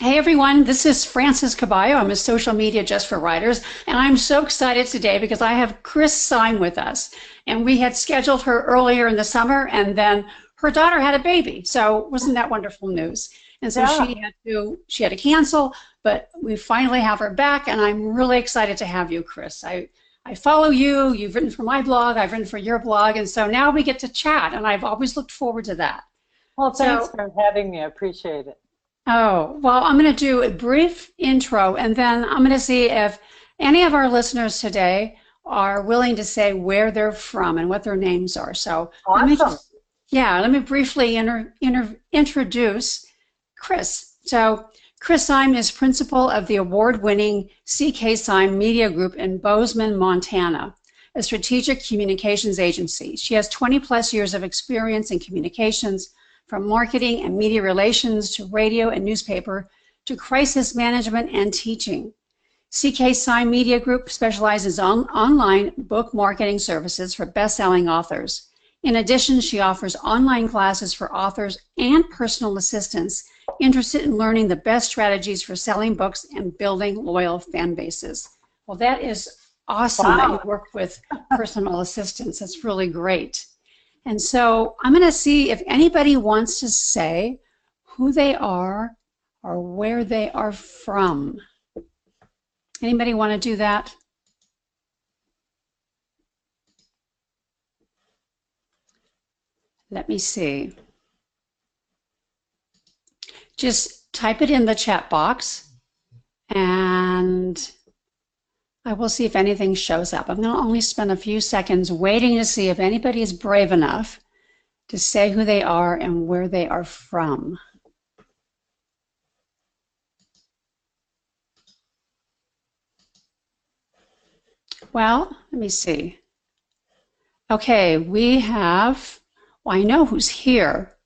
Hey everyone, this is Frances Caballo. I'm a social media just for writers, and I'm so excited today because I have Chris Syme with us. And we had scheduled her earlier in the summer, and then her daughter had a baby. So wasn't that wonderful news? And so Yeah. she had to cancel, but we finally have her back, and I'm really excited to have you, Chris. I follow you. You've written for my blog. I've written for your blog, and so now we get to chat, and I've always looked forward to that. Well, thanks So for having me. I appreciate it. Oh, well, I'm going to do a brief intro and then I'm going to see if any of our listeners today are willing to say where they're from and what their names are. So Awesome. let me briefly introduce Chris. So Chris Syme is principal of the award-winning CK Syme Media Group in Bozeman, Montana, a strategic communications agency. She has 20 plus years of experience in communications, from marketing and media relations to radio and newspaper to crisis management and teaching. CK Syme Media Group specializes on online book marketing services for best-selling authors. In addition, she offers online classes for authors and personal assistants interested in learning the best strategies for selling books and building loyal fan bases. Well, that is awesome that you Wow. work with personal assistants. That's really great. And so I'm going to see if anybody wants to say who they are or where they are from. Anybody want to do that? Let me see. Just type it in the chat box and I will see if anything shows up. I'm going to only spend a few seconds waiting to see if anybody is brave enough to say who they are and where they are from. Well, let me see. Okay, we have, well, I know who's here,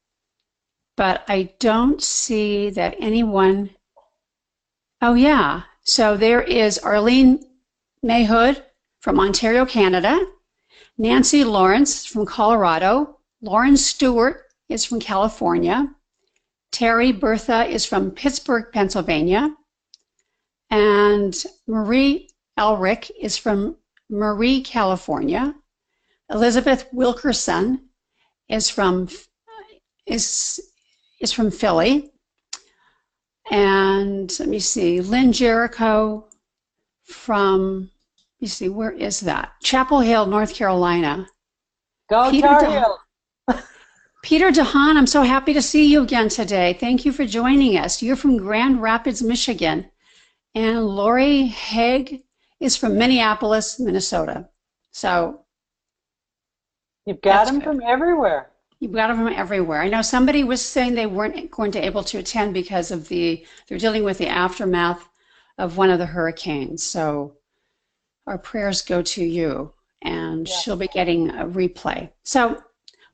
but I don't see that anyone, oh yeah. So there is Arlene Mayhood from Ontario, Canada, Nancy Lawrence from Colorado, Lauren Stewart is from California, Terry Bertha is from Pittsburgh, Pennsylvania, and Marie Elric is from Marie, California. Elizabeth Wilkerson is from is is from Philly, and let me see, Lynn Jericho from, let me see, where is that? Chapel Hill, North Carolina. Go Peter Tar De, Heels. Peter DeHaan, I'm so happy to see you again today. Thank you for joining us. You're from Grand Rapids, Michigan, and Lori Haig is from Minneapolis, Minnesota. So You've got that's them good. from everywhere. You've got them from everywhere. I know somebody was saying they weren't going to able to attend because of they're dealing with the aftermath of one of the hurricanes. So our prayers go to you, and Yeah. she'll be getting a replay. So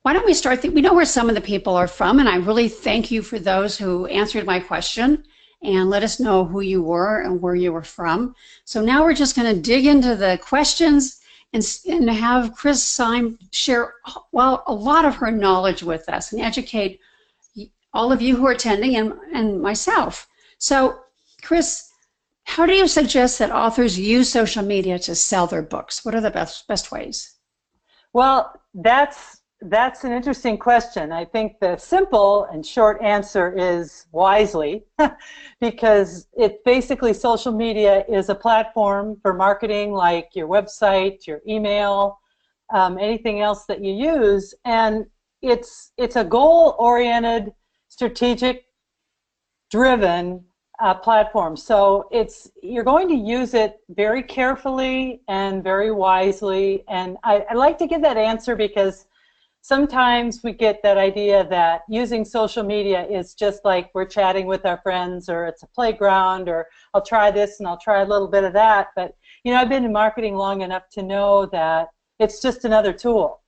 why don't we start? We know where some of the people are from, and I really thank you for those who answered my question and let us know who you were and where you were from. So now we're just going to dig into the questions and have Chris Syme share, well, a lot of her knowledge with us and educate all of you who are attending and myself. So, Chris, how do you suggest that authors use social media to sell their books? What are the best ways? Well, that's an interesting question. I think the simple and short answer is wisely, because it basically social media is a platform for marketing, like your website, your email, anything else that you use, and it's a goal-oriented, strategic driven platform. So you're going to use it very carefully and very wisely. And I like to give that answer because sometimes we get that idea that using social media is just like we're chatting with our friends, or it's a playground, or I'll try this and I'll try a little bit of that. But you know, I've been in marketing long enough to know that it's just another tool.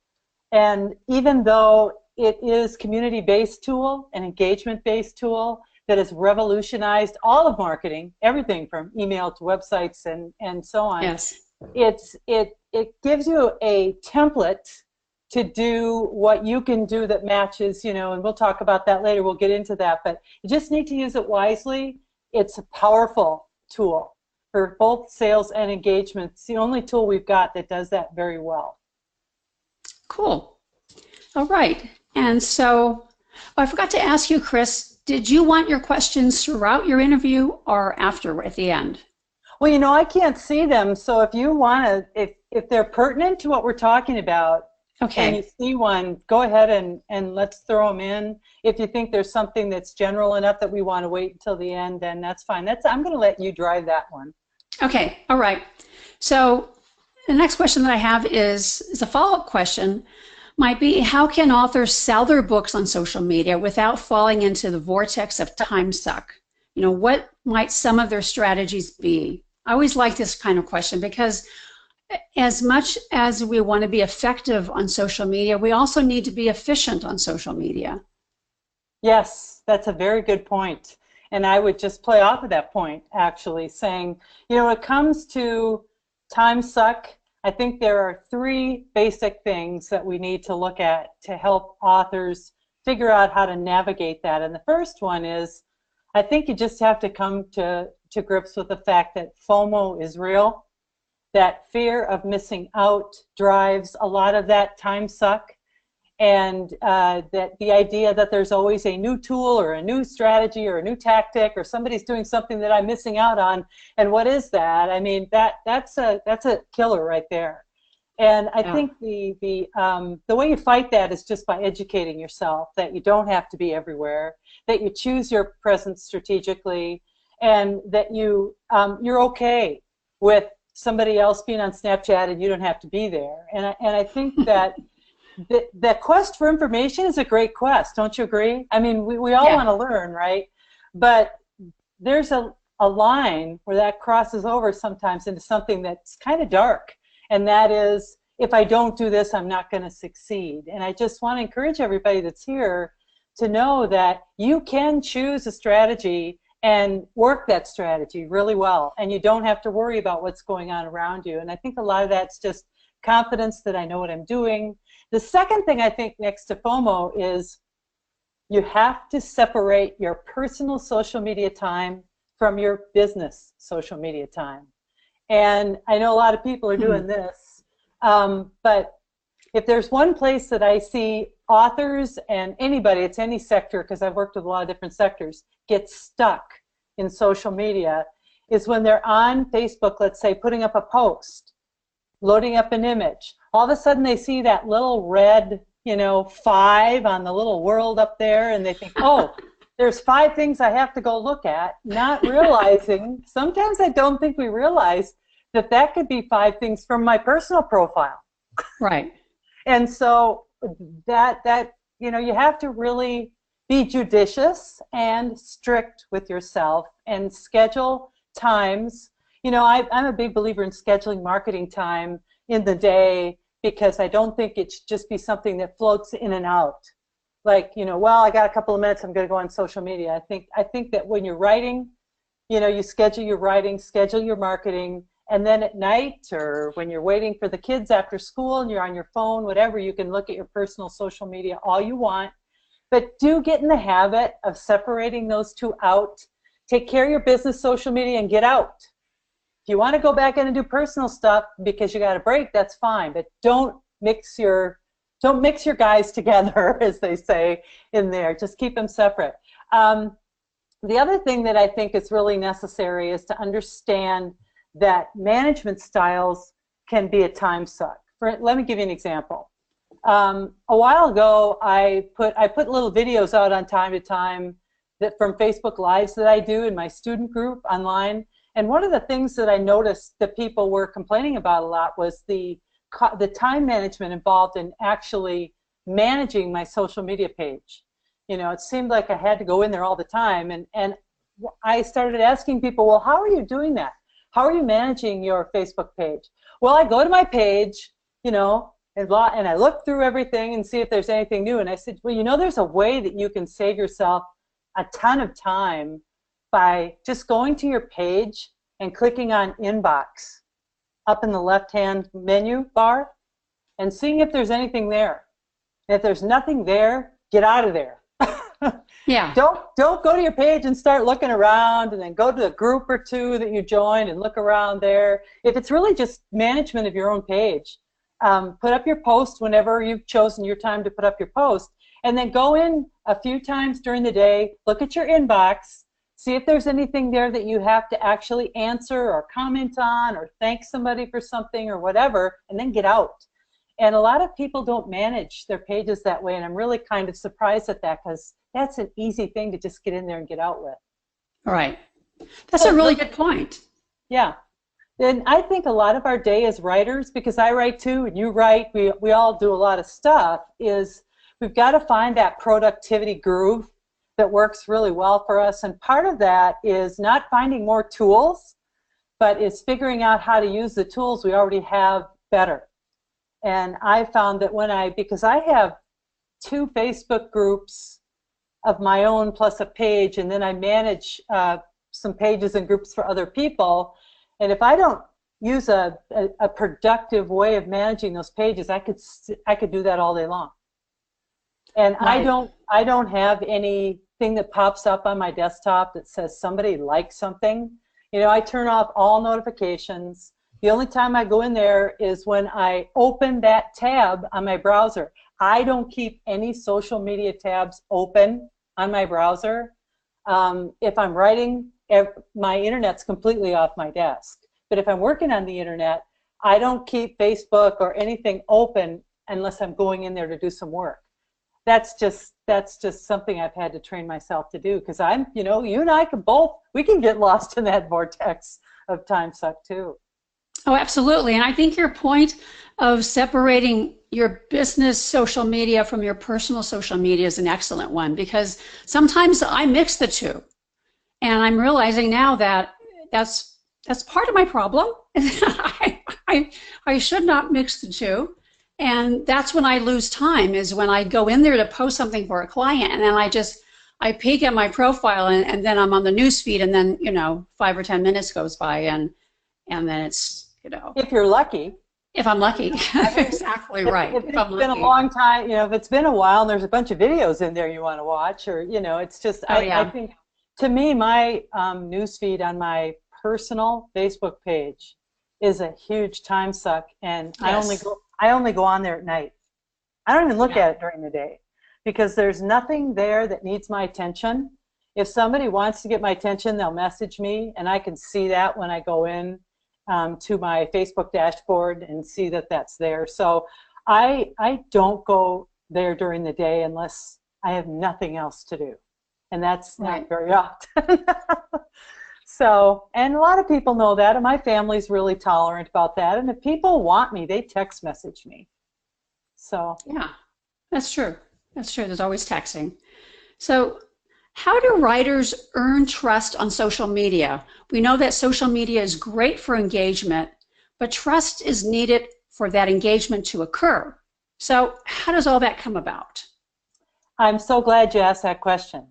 And even though it is community-based tool, an engagement-based tool that has revolutionized all of marketing, everything from email to websites and so on, Yes. it gives you a template to do what you can do that matches, you know, and we'll talk about that later. We'll get into that, but you just need to use it wisely it's a powerful tool for both sales and engagement. It's the only tool we've got that does that very well. Cool. All right. And so I forgot to ask you, Chris, did you want your questions throughout your interview or after at the end? Well, you know, I can't see them, so if you want to, if they're pertinent to what we're talking about, okay, and you see one, go ahead and let's throw them in. If you think there's something that's general enough that we want to wait until the end, then that's fine. I'm going to let you drive that one. Okay, all right. So the next question that I have is a follow-up question. Might be, how can authors sell their books on social media without falling into the vortex of time suck? You know, what might some of their strategies be? I always like this kind of question because as much as we want to be effective on social media, we also need to be efficient on social media. Yes, that's a very good point. And I would just play off of that point, actually, saying, you know, when it comes to time suck, I think there are 3 basic things that we need to look at to help authors figure out how to navigate that. And the first one is, I think you just have to come to grips with the fact that FOMO is real, that fear of missing out drives a lot of that time suck, and that the idea that there's always a new tool or a new strategy or a new tactic or somebody's doing something that I'm missing out on, and what is that? I mean, that's a killer right there. And I think the way you fight that is just by educating yourself that you don't have to be everywhere, that you choose your presence strategically, and that you're okay with somebody else being on Snapchat and you don't have to be there. And I think that that quest for information is a great quest, don't you agree? I mean, we all want to learn, right? But there's a line where that crosses over sometimes into something that's kind of dark, and that is, if I don't do this, I'm not going to succeed. And I just want to encourage everybody that's here to know that you can choose a strategy and work that strategy really well, and you don't have to worry about what's going on around you. And I think a lot of that's just confidence that I know what I'm doing. The second thing I think next to FOMO is you have to separate your personal social media time from your business social media time. And I know a lot of people are doing this, but if there's one place that I see authors and anybody, it's any sector, because I've worked with a lot of different sectors, get stuck in social media, is when they're on Facebook, let's say, putting up a post, loading up an image. All of a sudden they see that little red, 5 on the little world up there, and they think, oh, there's 5 things I have to go look at, not realizing, sometimes I don't think we realize that could be 5 things from my personal profile. Right. And so that you have to really be judicious and strict with yourself and schedule times. I'm a big believer in scheduling marketing time in the day, because I don't think it should just be something that floats in and out. Like, well, I got a couple of minutes, I'm going to go on social media. I think that when you're writing, you schedule your writing, schedule your marketing, and then at night, or when you're waiting for the kids after school and you're on your phone, whatever, you can look at your personal social media all you want. But do get in the habit of separating those 2 out. Take care of your business social media and get out. If you want to go back in and do personal stuff because you got a break, that's fine. But don't mix your guys together, as they say in there. Just keep them separate. The other thing that I think is really necessary is to understand that management styles can be a time suck. Let me give you an example. A while ago, I put little videos out on time to time from Facebook Lives that I do in my student group online. And one of the things that I noticed that people were complaining about a lot was the time management involved in actually managing my social media page. It seemed like I had to go in there all the time. And I started asking people, well, how are you doing that? How are you managing your Facebook page? Well, I go to my page, and I look through everything and see if there's anything new. And I said, well, there's a way that you can save yourself a ton of time by just going to your page and clicking on Inbox up in the left-hand menu bar and seeing if there's anything there. And if there's nothing there, get out of there. Yeah. Don't go to your page and start looking around and then go to a group or two that you joined and look around there. If it's really just management of your own page, put up your post whenever you've chosen your time to put up your post, and then go in a few times during the day, look at your inbox, see if there's anything there that you have to actually answer or comment on or thank somebody for something or whatever, and then get out. And a lot of people don't manage their pages that way, and I'm really kind of surprised at that, because that's an easy thing to just get in there and get out with. All right. That's a really good point. Yeah. And I think a lot of our day as writers, because I write too and you write, we all do a lot of stuff, is we've got to find that productivity groove that works really well for us. And part of that is not finding more tools, but is figuring out how to use the tools we already have better. And I found that because I have 2 Facebook groups of my own plus a page, and then I manage some pages and groups for other people. And if I don't use a productive way of managing those pages, I could do that all day long. And right. I don't have anything that pops up on my desktop that says somebody liked something. You know, I turn off all notifications. The only time I go in there is when I open that tab on my browser. I don't keep any social media tabs open on my browser. If I'm writing, my internet's completely off my desk. But if I'm working on the internet, I don't keep Facebook or anything open unless I'm going in there to do some work. That's just something I've had to train myself to do, because you and I we can get lost in that vortex of time suck too. Oh, absolutely. And I think your point of separating your business social media from your personal social media is an excellent one, because sometimes I mix the two. And I'm realizing now that that's part of my problem. I should not mix the two. And that's when I lose time, is when I go in there to post something for a client, and then I peek at my profile, and then I'm on the news feed, and then 5 or 10 minutes goes by, and then it's if you're lucky. If I'm lucky. Exactly right. If it's been a long time, if it's been a while and there's a bunch of videos in there you want to watch, or it's just I think, to me, my news feed on my personal Facebook page is a huge time suck, and yes. I only go on there at night. I don't even look at it during the day, because there's nothing there that needs my attention. If somebody wants to get my attention, they'll message me, and I can see that when I go in to my Facebook dashboard and see that that's there. So I don't go there during the day unless I have nothing else to do, and that's not very often. So, and a lot of people know that, and my family's really tolerant about that. And if people want me, they text message me. So yeah, that's true. That's true. There's always texting. So how do writers earn trust on social media? We know that social media is great for engagement, but trust is needed for that engagement to occur. So how does all that come about? I'm so glad you asked that question.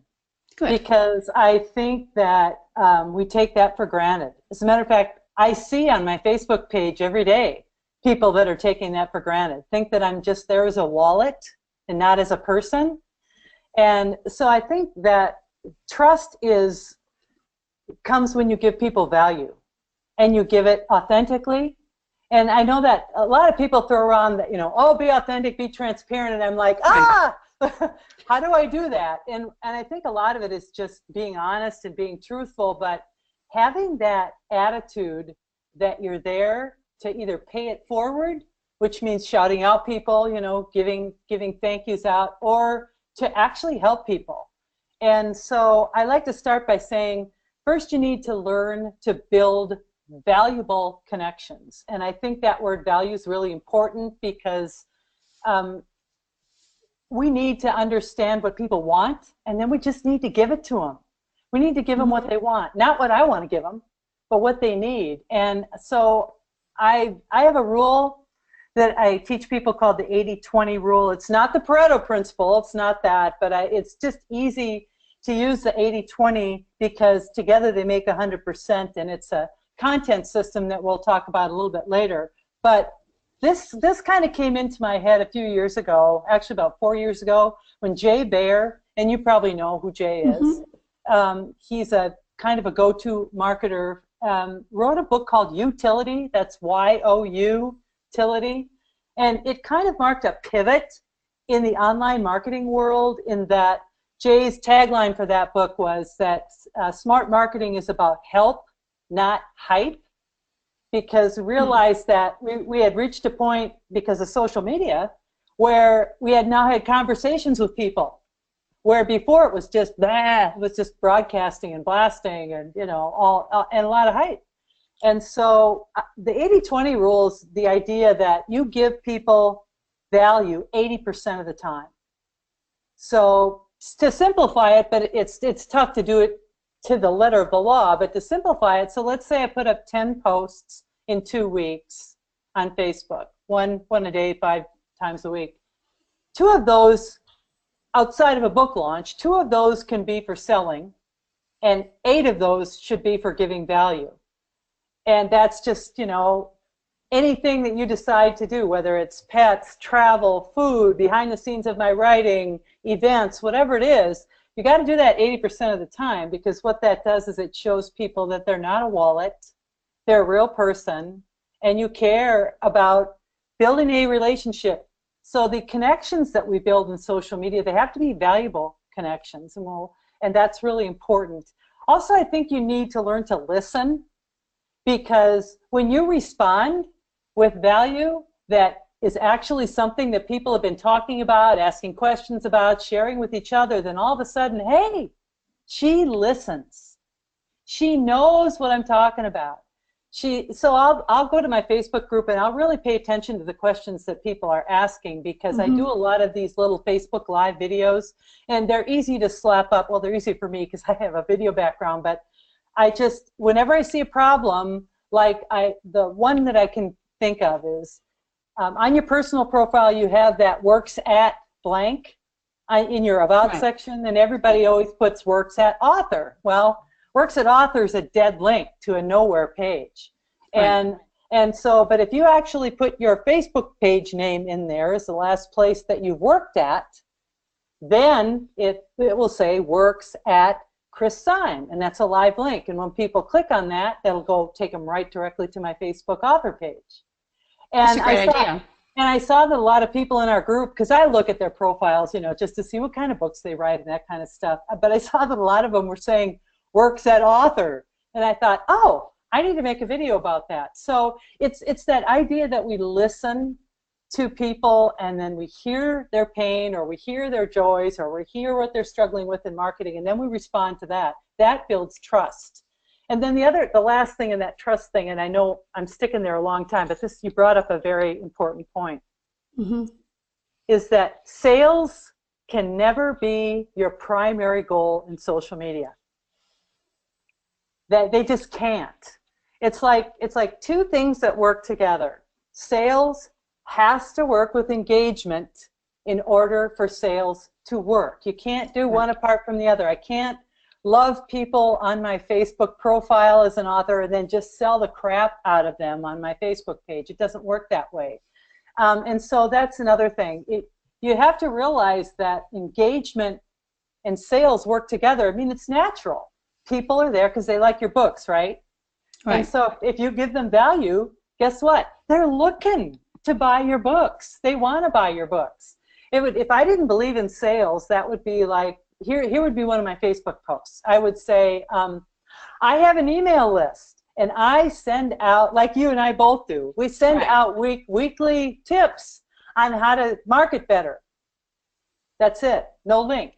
Good. Because I think that we take that for granted. As a matter of fact, I see on my Facebook page every day people that are taking that for granted, think that I'm just there as a wallet and not as a person. And so I think that trust comes when you give people value, and you give it authentically. And I know that a lot of people throw around that, oh, be authentic, be transparent, and I'm like, how do I do that? And I think a lot of it is just being honest and being truthful, but having that attitude that you're there to either pay it forward, which means shouting out people, giving thank yous out, or to actually help people. And so I like to start by saying, first you need to learn to build valuable connections. And I think that word value is really important, because we need to understand what people want, and then we just need to give it to them. We need to give them what they want, not what I want to give them, but what they need. And so I have a rule that I teach people called the 80-20 rule. It's not the Pareto principle, it's not that, but it's just easy to use the 80-20, because together they make 100%, and it's a content system that we'll talk about a little bit later. But this kind of came into my head a few years ago, actually about 4 years ago, when Jay Baer and you probably know who Jay is. He's a kind of a go-to marketer. Wrote a book called Youtility. That's Y-O-U, Tility. And it kind of marked a pivot in the online marketing world, in that Jay's tagline for that book was that smart marketing is about help, not hype, because we realized that we had reached a point, because of social media, where we had now had conversations with people, where before it was just broadcasting and blasting and, you know, and a lot of hype. And so the 80-20 rules, the idea that you give people value 80% of the time. So to simplify it, but it's tough to do it to the letter of the law, but to simplify it, so let's say I put up 10 posts in 2 weeks on Facebook, one a day, 5 times a week. 2 of those, outside of a book launch, 2 of those can be for selling, and 8 of those should be for giving value. And that's just, you know, anything that you decide to do, whether it's pets, travel, food, behind the scenes of my writing, events, whatever it is, you got to do that 80% of the time, because what that does is it shows people that they're not a wallet, they're a real person, and you care about building a relationship. So the connections that we build in social media, they have to be valuable connections, and that's really important. Also, I think you need to learn to listen, because when you respond with value that is actually something that people have been talking about, asking questions about, sharing with each other, then all of a sudden, hey, she listens. She knows what I'm talking about. So I'll go to my Facebook group and I'll really pay attention to the questions that people are asking, because I do a lot of these little Facebook Live videos, and they're easy to slap up. Well, they're easy for me because I have a video background, but I just, whenever I see a problem, like the one that I can think of is, on your personal profile, you have that works at blank in your about section, and everybody always puts works at author. Well, works at author is a dead link to a nowhere page. And so, but if you actually put your Facebook page name in there as the last place that you've worked at, then it will say works at Chris Syme, and that's a live link. And when people click on that, that'll go take them right directly to my Facebook author page. And I saw that a lot of people in our group, because I look at their profiles, you know, just to see what kind of books they write and that kind of stuff. But I saw that a lot of them were saying works at author, and I thought, oh, I need to make a video about that. So it's that idea that we listen to people, and then we hear their pain, or we hear their joys, or we hear what they're struggling with in marketing, and then we respond to that. That builds trust. And then the last thing in that trust thing, and I know I'm sticking there a long time, but you brought up a very important point, is that sales can never be your primary goal in social media. That they just can't. It's like 2 things that work together. Sales has to work with engagement in order for sales to work. You can't do one apart from the other. I can't love people on my Facebook profile as an author and then just sell the crap out of them on my Facebook page. It doesn't work that way. And so that's another thing. You have to realize that engagement and sales work together. I mean, it's natural. People are there because they like your books, right? And so if you give them value, guess what? They're looking to buy your books. They want to buy your books. If I didn't believe in sales, that would be like, here would be one of my Facebook posts. I would say, I have an email list, and I send out, like you and I both do, we send out weekly tips on how to market better. That's it. No link.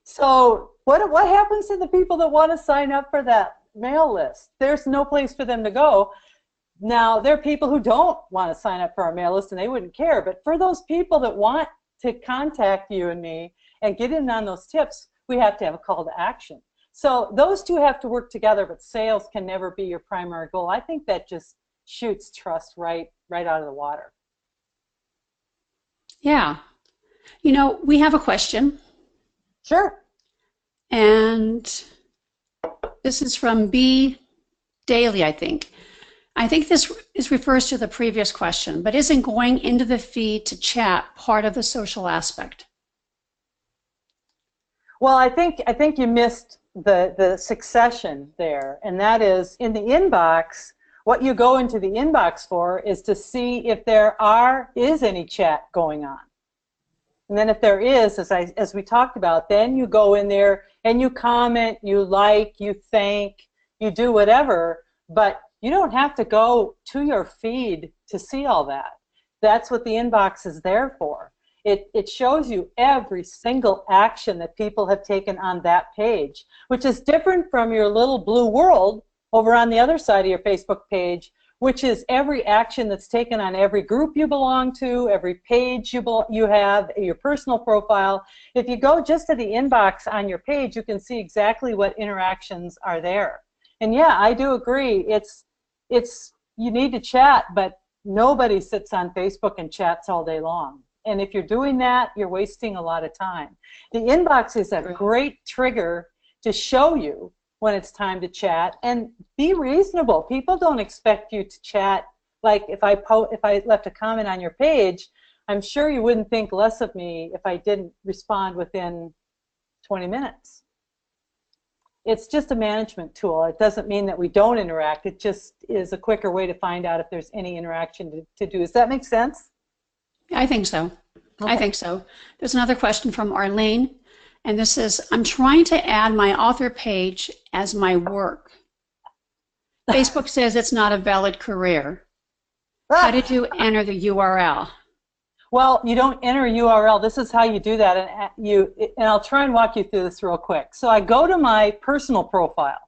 So what happens to the people that want to sign up for that mail list? There's no place for them to go. Now, there are people who don't want to sign up for our mail list, and they wouldn't care. But for those people that want to contact you and me and get in on those tips, we have to have a call to action. So those 2 have to work together, but sales can never be your primary goal. I think that just shoots trust right out of the water. Yeah. You know, we have a question. Sure. And this is from B. Daly, I think. I think this refers to the previous question, but isn't going into the feed to chat part of the social aspect? Well, I think you missed the succession there, and that is in the inbox. What you go into the inbox for is to see if there is any chat going on. And then if there is, as we talked about, then you go in there and you comment, you like, you thank, you do whatever, but you don't have to go to your feed to see all that. That's what the inbox is there for. It shows you every single action that people have taken on that page, which is different from your little blue world over on the other side of your Facebook page, which is every action that's taken on every group you belong to, every page you have, your personal profile. If you go just to the inbox on your page, you can see exactly what interactions are there. And yeah, I do agree. You need to chat, but nobody sits on Facebook and chats all day long. And if you're doing that, you're wasting a lot of time. The inbox is a great trigger to show you when it's time to chat, and be reasonable. People don't expect you to chat. Like if I left a comment on your page, I'm sure you wouldn't think less of me if I didn't respond within 20 minutes. It's just a management tool. It doesn't mean that we don't interact. It just is a quicker way to find out if there's any interaction to do. Does that make sense? I think so. Okay. I think so. There's another question from Arlene. And this is, I'm trying to add my author page as my work. Facebook says it's not a valid career. How did you enter the URL? Well, you don't enter a URL. This is how you do that. And I'll try and walk you through this real quick. So I go to my personal profile,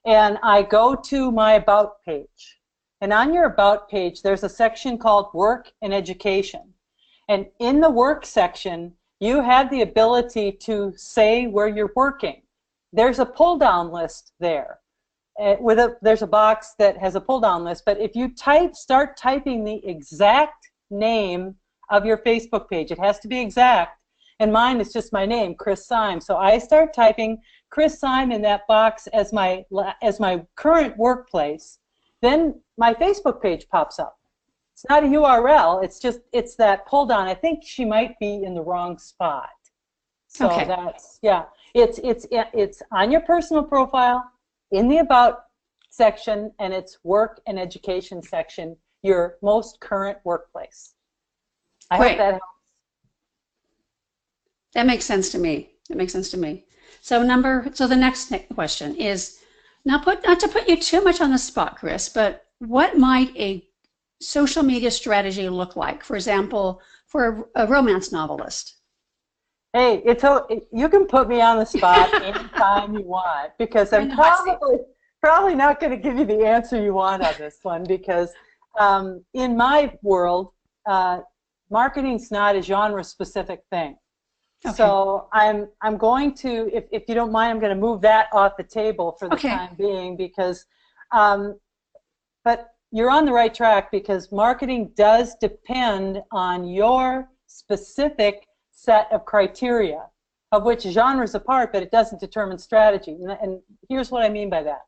and I go to my About page. And on your About page, there's a section called Work and Education. And in the Work section, you have the ability to say where you're working. There's a pull-down list there. There's a box that has a pull-down list, but if you start typing the exact name of your Facebook page, it has to be exact, and mine is just my name, Chris Syme. So I start typing Chris Syme in that box as my current workplace. Then my Facebook page pops up. It's not a URL, it's that pull down. I think she might be in the wrong spot. So okay. That's, yeah, it's on your personal profile, in the About section, and it's Work and Education section, your most current workplace. I hope that helps. That makes sense to me. That makes sense to me. So the next question is, not to put you too much on the spot, Chris, but what might a social media strategy look like, for example, for a romance novelist? Hey, you can put me on the spot anytime you want, because I'm probably not going to give you the answer you want on this one, because in my world, marketing's not a genre-specific thing. Okay. So I'm going to, if you don't mind, I'm going to move that off the table for the time being, because, but you're on the right track, because marketing does depend on your specific set of criteria, of which genre is a part, but it doesn't determine strategy. And here's what I mean by that.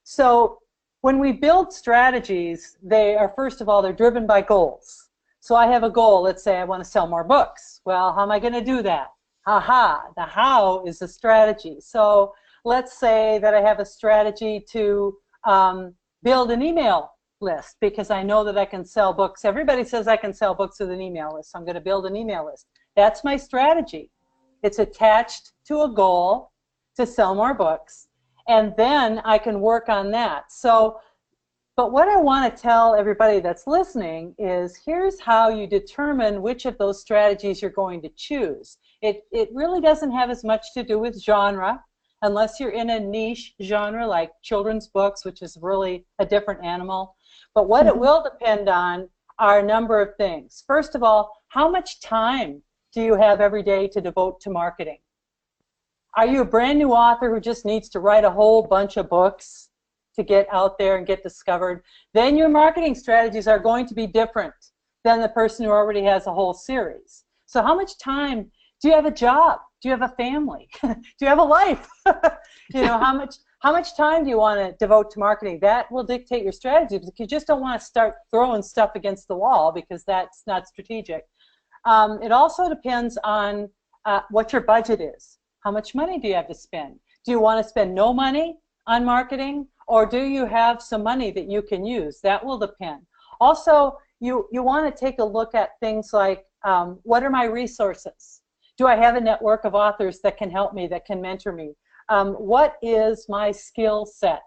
So when we build strategies, they are, first of all, they're driven by goals. So I have a goal. Let's say I want to sell more books. Well, how am I going to do that? Aha, the how is the strategy. So let's say that I have a strategy to build an email list, because I know that I can sell books. Everybody says I can sell books with an email list, so I'm going to build an email list. That's my strategy. It's attached to a goal to sell more books, and then I can work on that. So, but what I want to tell everybody that's listening is, here's how you determine which of those strategies you're going to choose. It really doesn't have as much to do with genre, unless you're in a niche genre like children's books, which is really a different animal. But what it will depend on are a number of things. First of all, how much time do you have every day to devote to marketing? Are you a brand new author who just needs to write a whole bunch of books to get out there and get discovered? Then your marketing strategies are going to be different than the person who already has a whole series. So how much time? Do you have a job? Do you have a family? Do you have a life? You know, how much time do you want to devote to marketing? That will dictate your strategy, because you just don't want to start throwing stuff against the wall, because that's not strategic. It also depends on what your budget is. How much money do you have to spend? Do you want to spend no money on marketing, or do you have some money that you can use? That will depend. Also, you want to take a look at things like, what are my resources? Do I have a network of authors that can help me, that can mentor me? What is my skill set?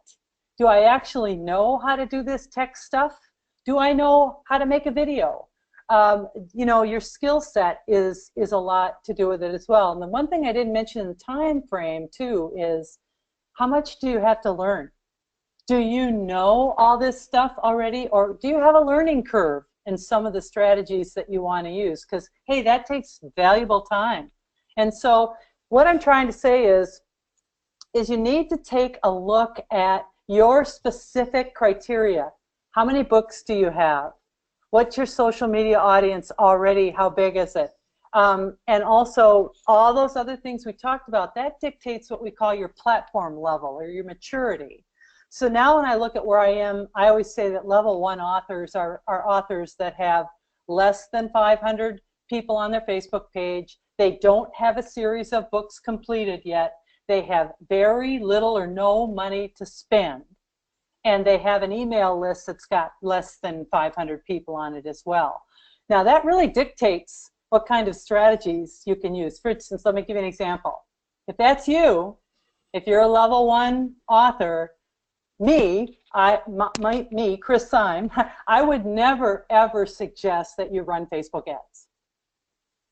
Do I actually know how to do this tech stuff? Do I know how to make a video? You know, your skill set is a lot to do with it as well. And the one thing I didn't mention in the time frame too is, how much do you have to learn? Do you know all this stuff already, or do you have a learning curve in some of the strategies that you want to use? Because, hey, that takes valuable time. And so what I'm trying to say is you need to take a look at your specific criteria. How many books do you have? What's your social media audience already? How big is it? And also, all those other things we talked about, that dictates what we call your platform level or your maturity. So now when I look at where I am, I always say that level 1 authors are authors that have less than 500 people on their Facebook page. They don't have a series of books completed yet. They have very little or no money to spend. And they have an email list that's got less than 500 people on it as well. Now that really dictates what kind of strategies you can use. For instance, let me give you an example. If that's you, if you're a level 1 author, me, Chris Syme, I would never ever suggest that you run Facebook ads.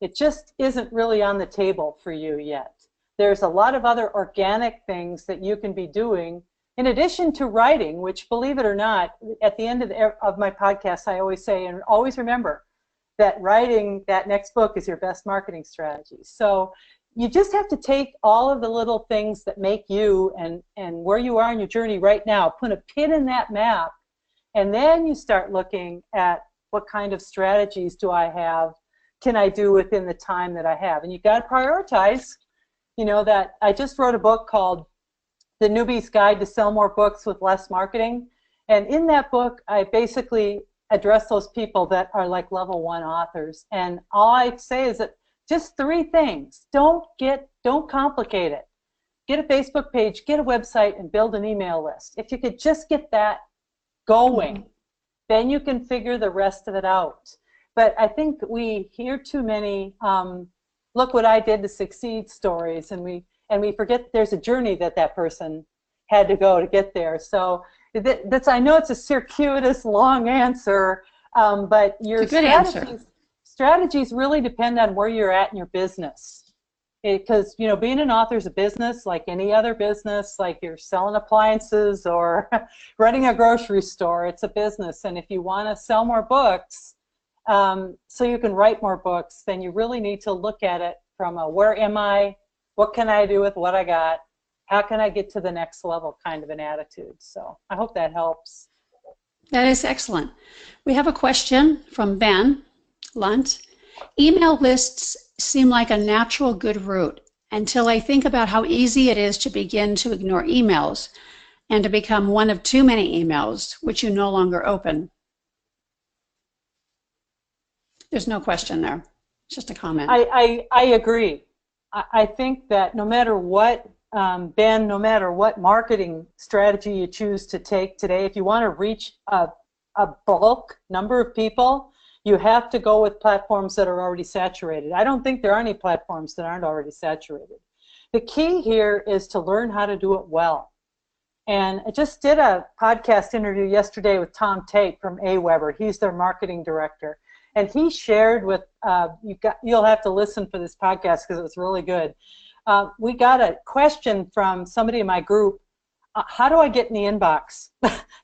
It just isn't really on the table for you yet. There's a lot of other organic things that you can be doing in addition to writing, which, believe it or not, at the end of my podcast, I always say, and always remember, that writing that next book is your best marketing strategy. So you just have to take all of the little things that make you and where you are in your journey right now, put a pin in that map, and then you start looking at what kind of strategies do I have, can I do within the time that I have. And you got to prioritize. You know, that I just wrote a book called The Newbie's Guide to Sell More Books with Less Marketing. And in that book, I basically address those people that are like level 1 authors. And all I say is that just 3 things. Don't complicate it. Get a Facebook page, get a website, and build an email list. If you could just get that going, then you can figure the rest of it out. But I think we hear too many, look what I did to succeed stories, and we forget there's a journey that person had to go to get there. So that's, I know it's a circuitous, long answer, but your strategies really depend on where you're at in your business. Because, you know, being an author is a business like any other business, like you're selling appliances or running a grocery store. It's a business, and if you want to sell more books, so you can write more books, then you really need to look at it from a where am I, what can I do with what I got, how can I get to the next level kind of an attitude. So I hope that helps. That is excellent. We have a question from Ben Lunt. Email lists seem like a natural good route until I think about how easy it is to begin to ignore emails and to become one of too many emails which you no longer open. There's no question there. It's just a comment. I agree. I think that no matter what, Ben, no matter what marketing strategy you choose to take today, if you want to reach a bulk number of people, you have to go with platforms that are already saturated. I don't think there are any platforms that aren't already saturated. The key here is to learn how to do it well. And I just did a podcast interview yesterday with Tom Tate from AWeber. He's their marketing director. And he shared with, you'll have to listen for this podcast because it's really good. We got a question from somebody in my group, how do I get in the inbox?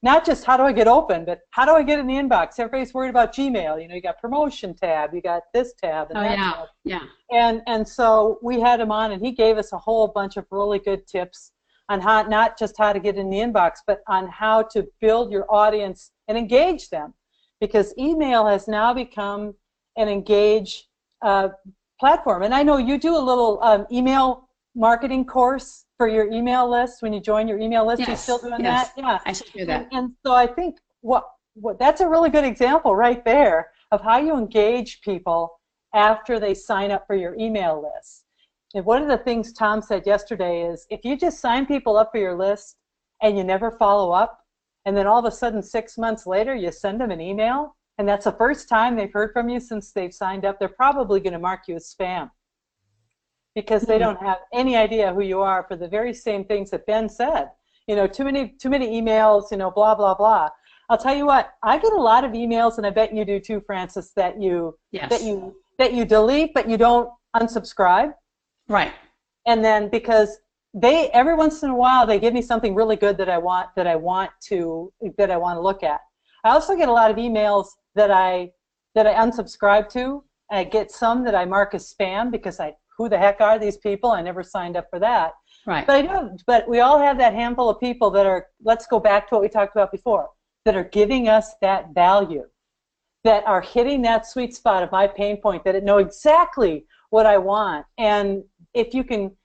Not just how do I get open, but how do I get in the inbox? Everybody's worried about Gmail. You know, you got promotion tab, you got this tab, and that tab. Yeah. And so we had him on, and he gave us a whole bunch of really good tips on how, not just how to get in the inbox, but on how to build your audience and engage them. Because email has now become an engaged platform. And I know you do a little email marketing course for your email list when you join your email list. Yes. You're still doing Yes. that? Yeah. I still do that. And so I think what that's a really good example right there of how you engage people after they sign up for your email list. And one of the things Tom said yesterday is if you just sign people up for your list and you never follow up, and then all of a sudden 6 months later you send them an email, and that's the first time they've heard from you since they've signed up, they're probably going to mark you as spam because they don't have any idea who you are for the very same things that Ben said. You know, too many emails, you know, blah, blah, blah. I'll tell you what, I get a lot of emails, and I bet you do too, Frances, that you delete, but you don't unsubscribe. Right. And then because they every once in a while they give me something really good that I want to look at. I also get a lot of emails that I unsubscribe to. And I get some that I mark as spam because who the heck are these people? I never signed up for that. Right. But we all have that handful of people that are, let's go back to what we talked about before, that are giving us that value, that are hitting that sweet spot of my pain point, that know exactly what I want. And if you can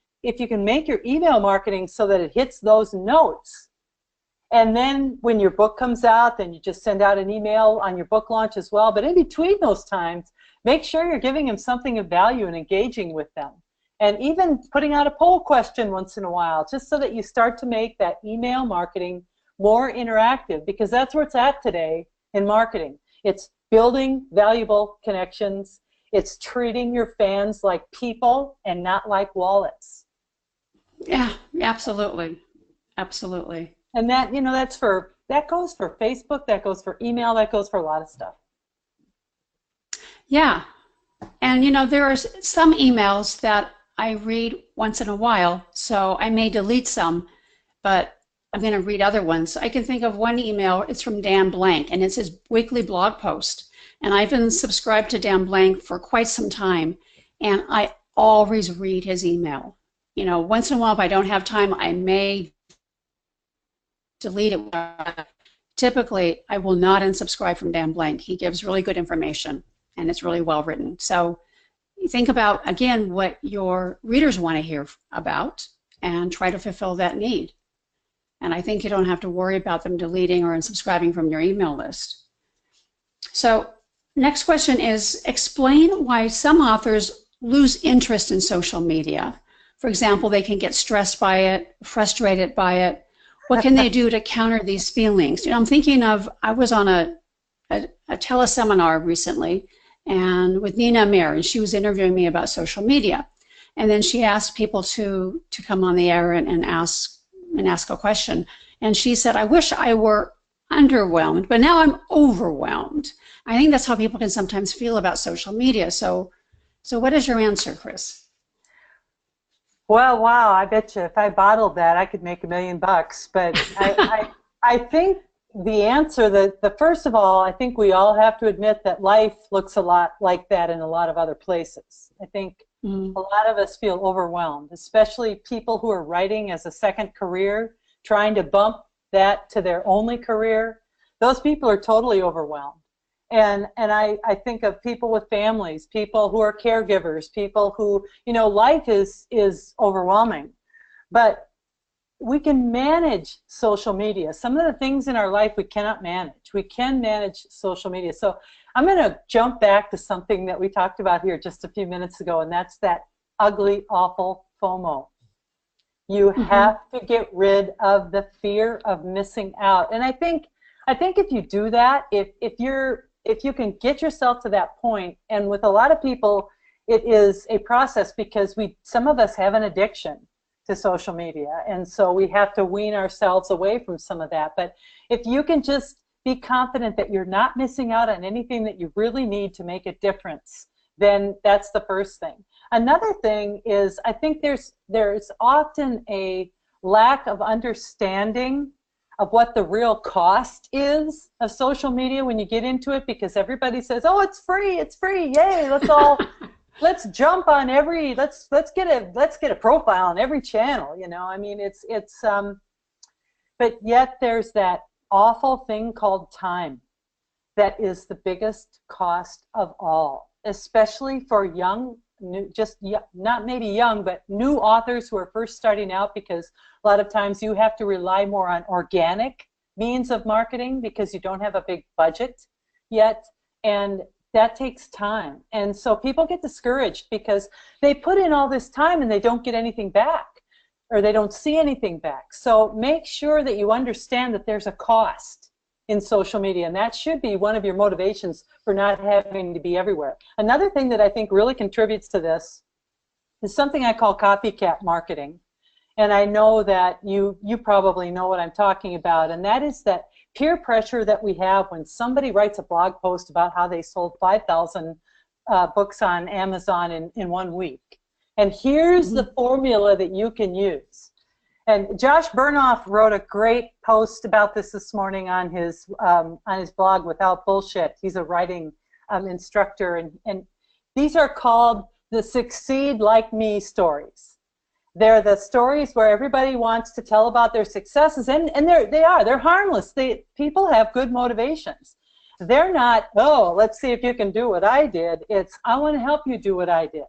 make your email marketing so that it hits those notes, and then when your book comes out, then you just send out an email on your book launch as well. But in between those times, make sure you're giving them something of value and engaging with them. And even putting out a poll question once in a while, just so that you start to make that email marketing more interactive, because that's where it's at today in marketing. It's building valuable connections. It's treating your fans like people and not like wallets. Yeah, absolutely. Absolutely. And that, you know, that goes for Facebook, that goes for email, that goes for a lot of stuff. Yeah. And, you know, there are some emails that I read once in a while, so I may delete some, but I'm going to read other ones. I can think of one email, it's from Dan Blank, and it's his weekly blog post. And I've been subscribed to Dan Blank for quite some time, and I always read his email. You know, once in a while, if I don't have time, I may delete it. Typically, I will not unsubscribe from Dan Blank. He gives really good information, and it's really well written. So think about, again, what your readers want to hear about and try to fulfill that need. And I think you don't have to worry about them deleting or unsubscribing from your email list. So next question is, explain why some authors lose interest in social media. For example, they can get stressed by it, frustrated by it. What can they do to counter these feelings? You know, I'm thinking of, I was on a teleseminar recently, and with Nina Amir, and she was interviewing me about social media. And then she asked people to come on the air and ask a question. And she said, I wish I were underwhelmed, but now I'm overwhelmed. I think that's how people can sometimes feel about social media. So what is your answer, Chris? Well, wow, I bet you if I bottled that, I could make $1 million. But I think the answer, the first of all, I think we all have to admit that life looks a lot like that in a lot of other places. I think a lot of us feel overwhelmed, especially people who are writing as a second career, trying to bump that to their only career. Those people are totally overwhelmed. And I think of people with families, people who are caregivers, people who, you know, life is overwhelming. But we can manage social media. Some of the things in our life we cannot manage. We can manage social media. So I'm going to jump back to something that we talked about here just a few minutes ago, and that's that ugly, awful FOMO. You have to get rid of the fear of missing out. And I think if you do that, if you can get yourself to that point, and with a lot of people, it is a process because some of us have an addiction to social media, and so we have to wean ourselves away from some of that. But if you can just be confident that you're not missing out on anything that you really need to make a difference, then that's the first thing. Another thing is, I think there's often a lack of understanding of what the real cost is of social media when you get into it, because everybody says, oh, it's free, yay, let's jump on let's get a profile on every channel, you know. I mean, but yet there's that awful thing called time that is the biggest cost of all, especially for not maybe young, but new authors who are first starting out, because a lot of times you have to rely more on organic means of marketing because you don't have a big budget yet. And that takes time. And so people get discouraged because they put in all this time and they don't get anything back, or they don't see anything back. So make sure that you understand that there's a cost in social media, and that should be one of your motivations for not having to be everywhere. Another thing that I think really contributes to this is something I call copycat marketing. And I know that you probably know what I'm talking about, and that is that peer pressure that we have when somebody writes a blog post about how they sold 5,000 books on Amazon in 1 week. And here's the formula that you can use. And Josh Bernoff wrote a great post about this morning on his blog, Without Bullshit. He's a writing instructor, and these are called the Succeed Like Me stories. They're the stories where everybody wants to tell about their successes, and they're harmless. People have good motivations. They're not, oh, let's see if you can do what I did. It's, I want to help you do what I did.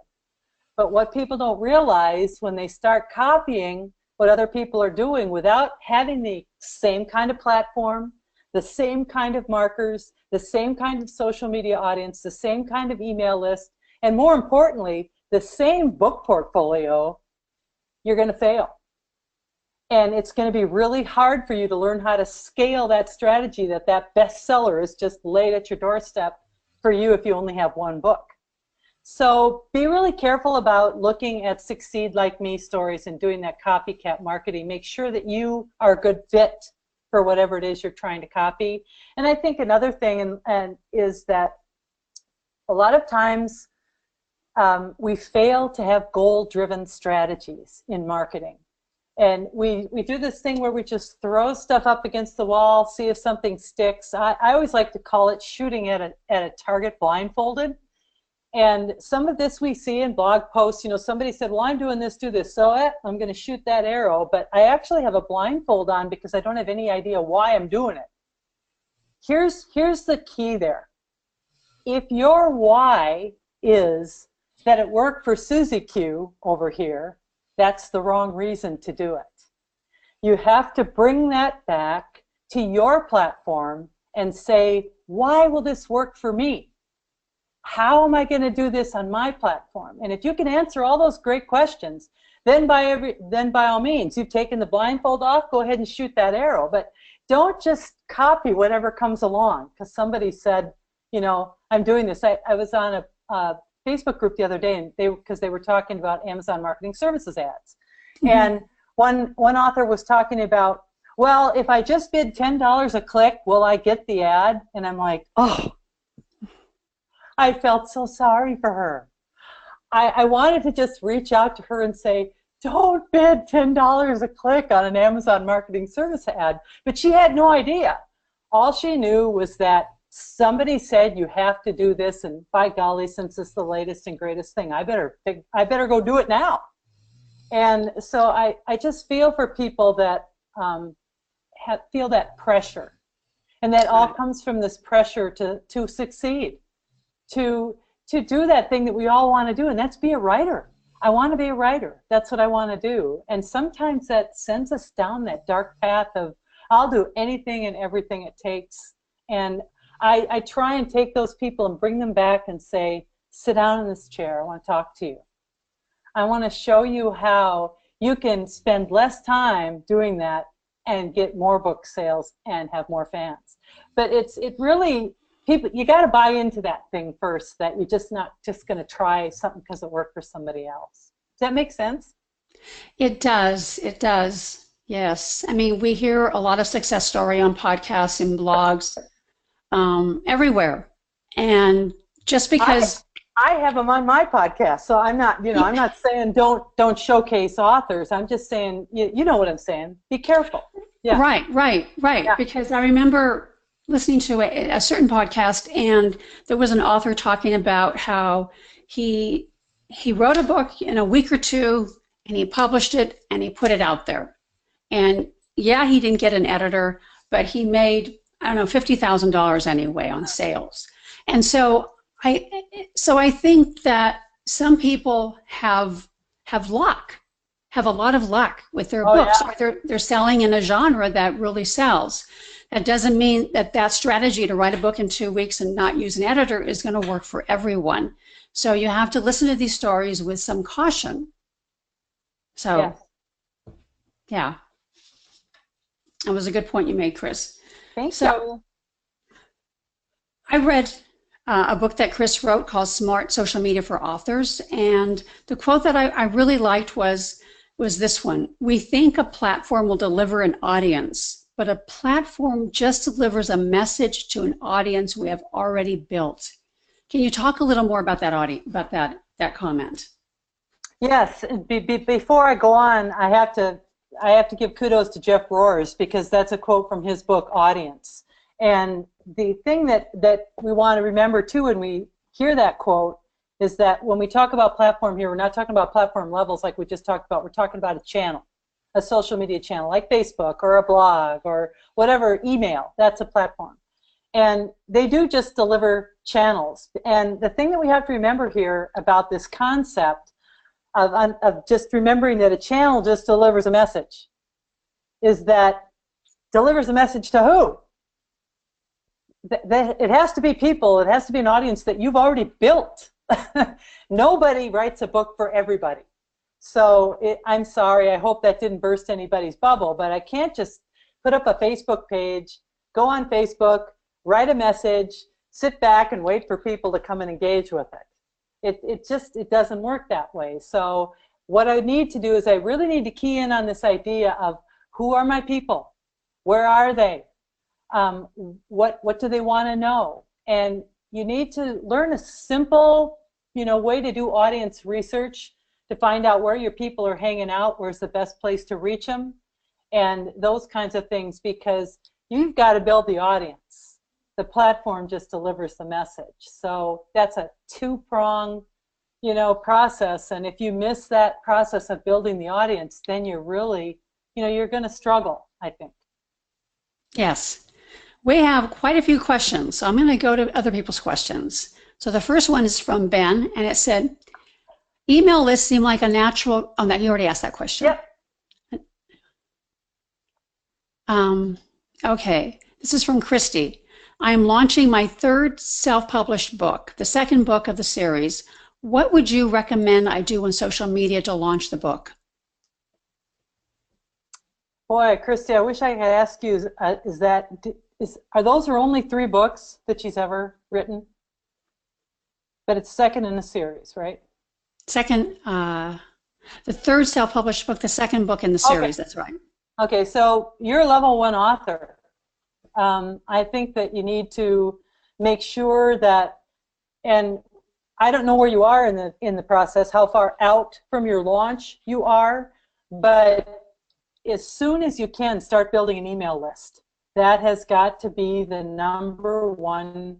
But what people don't realize when they start copying what other people are doing without having the same kind of platform, the same kind of markers, the same kind of social media audience, the same kind of email list, and more importantly, the same book portfolio, you're going to fail. And it's going to be really hard for you to learn how to scale that strategy that bestseller is just laid at your doorstep for you if you only have one book. So be really careful about looking at Succeed Like Me stories and doing that copycat marketing. Make sure that you are a good fit for whatever it is you're trying to copy. And I think another thing is that a lot of times we fail to have goal-driven strategies in marketing. And we do this thing where we just throw stuff up against the wall, see if something sticks. I always like to call it shooting at a target blindfolded. And some of this we see in blog posts. You know, somebody said, well, I'm doing this, do this, so I'm going to shoot that arrow. But I actually have a blindfold on because I don't have any idea why I'm doing it. Here's the key there. If your why is that it worked for Susie Q over here, that's the wrong reason to do it. You have to bring that back to your platform and say, why will this work for me? How am I going to do this on my platform? And if you can answer all those great questions, then by all means, you've taken the blindfold off, go ahead and shoot that arrow. But don't just copy whatever comes along because somebody said, you know, I'm doing this. I was on a Facebook group the other day, and because they were talking about Amazon Marketing Services ads. Mm-hmm. And one author was talking about, well, if I just bid $10 a click, will I get the ad? And I'm like, oh, I felt so sorry for her. I wanted to just reach out to her and say, don't bid $10 a click on an Amazon Marketing Service ad. But she had no idea. All she knew was that somebody said you have to do this, and by golly, since it's the latest and greatest thing, I better go do it now. And so I just feel for people that feel that pressure, and that all comes from this pressure to succeed, to do that thing that we all want to do, and that's be a writer. I want to be a writer. That's what I want to do. And sometimes that sends us down that dark path of I'll do anything and everything it takes. And I try and take those people and bring them back and say, sit down in this chair. I want to talk to you. I want to show you how you can spend less time doing that and get more book sales and have more fans. But it really, people, you got to buy into that thing first, that you're just not just going to try something because it worked for somebody else. Does that make sense? It does. It does. Yes. I mean, we hear a lot of success story on podcasts and blogs everywhere. And just because I have them on my podcast, so I'm not, I'm not saying don't showcase authors. I'm just saying, you know what I'm saying. Be careful. Yeah. Right. Yeah. Because I remember listening to a certain podcast, and there was an author talking about how he wrote a book in a week or two, and he published it, and he put it out there. And yeah, he didn't get an editor, but he made, I don't know, $50,000 anyway on sales. And so I think that some people have luck, have a lot of luck with their books. Yeah. Or they're selling in a genre that really sells. That doesn't mean that that strategy to write a book in 2 weeks and not use an editor is going to work for everyone. So you have to listen to these stories with some caution. So, Yes. yeah, that was a good point you made, Chris. Thank you. I read a book that Chris wrote called Smart Social Media for Authors, and the quote that I really liked was this one: "We think a platform will deliver an audience, but a platform just delivers a message to an audience we have already built." Can you talk a little more about that comment? Yes. Before I go on, I have to give kudos to Jeff Rohrs, because that's a quote from his book Audience. And the thing that we want to remember too when we hear that quote is that when we talk about platform here, we're not talking about platform levels like we just talked about. We're talking about a channel, a social media channel like Facebook or a blog or whatever, email. That's a platform. And they do just deliver channels. And the thing that we have to remember here about this concept of just remembering that a channel just delivers a message is that delivers a message to who? It has to be people. It has to be an audience that you've already built. Nobody writes a book for everybody. So I'm sorry, I hope that didn't burst anybody's bubble, but I can't just put up a Facebook page, go on Facebook, write a message, sit back and wait for people to come and engage with it. It doesn't work that way. So what I need to do is I really need to key in on this idea of who are my people? Where are they? What do they want to know? And you need to learn a simple, way to do audience research to find out where your people are hanging out, where's the best place to reach them, and those kinds of things, because you've got to build the audience. The platform just delivers the message. So that's a two-prong, process. And if you miss that process of building the audience, then you're really, you're going to struggle, I think. Yes. We have quite a few questions, so I'm going to go to other people's questions. So the first one is from Ben, and it said, email lists seem like a natural, oh, you already asked that question. Yep. Okay, this is from Christy. I am launching my third self-published book, the second book of the series. What would you recommend I do on social media to launch the book? Boy, Christy, I wish I could ask you, are those her only 3 books that she's ever written? But it's second in the series, right? Second, the third self-published book, the second book in the series, okay. That's right. Okay, so you're a level 1 author. I think that you need to make sure that, and I don't know where you are in the process, how far out from your launch you are, but as soon as you can, start building an email list. That has got to be the #1